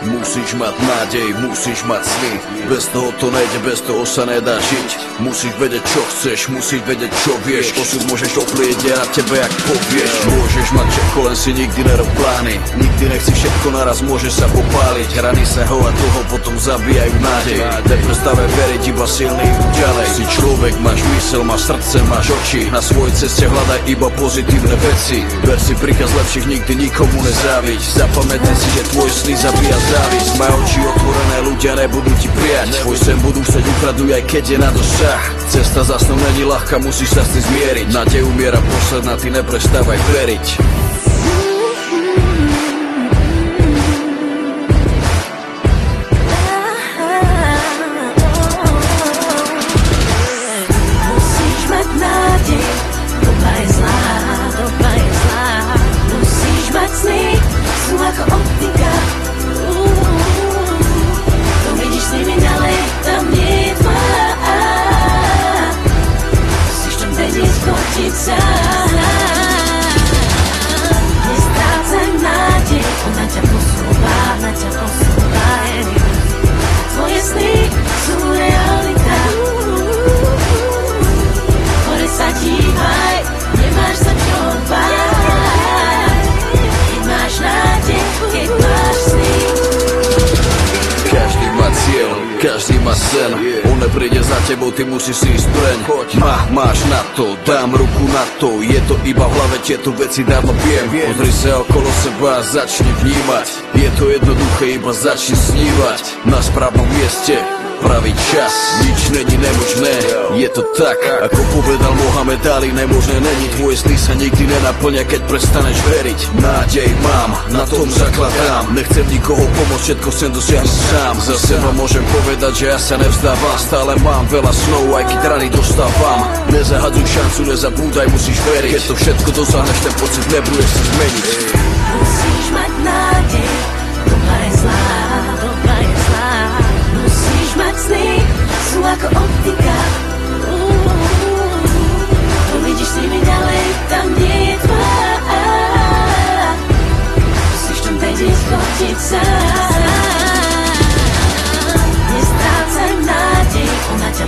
Musíš mať nádej, musíš mať sny. Bez toho to nejde, bez toho sa nedá žiť. Musíš vedieť čo chceš, musíš vedieť čo vieš. Osud môžeš oplieť na tebe jak povieš. Môžeš mať všetko, len si nikdy nerob plány. Nikdy nechci všetko naraz, môže sa popáliť. Rany sa hovať dlho, potom zabíjajú nádej. Neprestávaj veriť, iba silný ďalej. Si človek, máš mysel, máš srdce, máš oči. Na svojej ceste hľadaj iba pozitívne veci. Ver si príkaz lepších, nikdy nikomu nezáviť. Zapamätaj si, že tvoj sny zabíja závisť. Maj oči otvorené, ľudia nebudú ti prijať. Tvoj sen budú chcieť ukraduj, aj keď je na dosah. Cesta za snom není ľahká, musíš sa s tým zmieriť. Nádej umiera posledná, ty neprestávaj veriť. Musíš mať nádej, doba je zlá, doba je zlá. Musíš mať sny, sú ako optika. To vidíš s nimi ďalej, tam nie je tma. Musíš tam vedieť chotiť sám. Nestrácaj nádej, ona ťa posúva, ona ťa posúva. Tvoje sny sú realita. Hore sa dívaj, nemáš sa čo báť. Keď máš nádej, keď máš sny. Každý má cieľ, každý má sen. On nepríde za tebou, ty musíš si ísť preň. Máš na to, dám ruku na to. Je to iba v hlave, tieto veci dávno viem. Pozri sa okolo seba a začni vnímať. Je to jednoduché, iba začni snívať. Na správnom mieste pravý čas, nič není nemožné. Je to tak, ako povedal Mohamed Ali, nemožné není. Tvoje sny sa nikdy nenaplňa, keď prestaneš veriť. Nádej mám, na tom zakladám. Nechcem nikoho pomôcť, všetko chcem dosiahnuť sám. Za seba môžem povedať, že ja sa nevzdávam. Stále mám veľa snov, aj keď rany dostávam. Nezahadzuj šancu, nezabúdaj, musíš veriť. Keď to všetko dosiahneš, ten pocit nebudeš sa zmeniť. Musíš mať nádej, doba je zlá, doba je zlá. Musíš mať sny, sú ako optika. To vidíš s nimi ďalej, tam nie je tma. Musíš tam vedieť chotiť sám. Nestrácaj nádej, ona ťa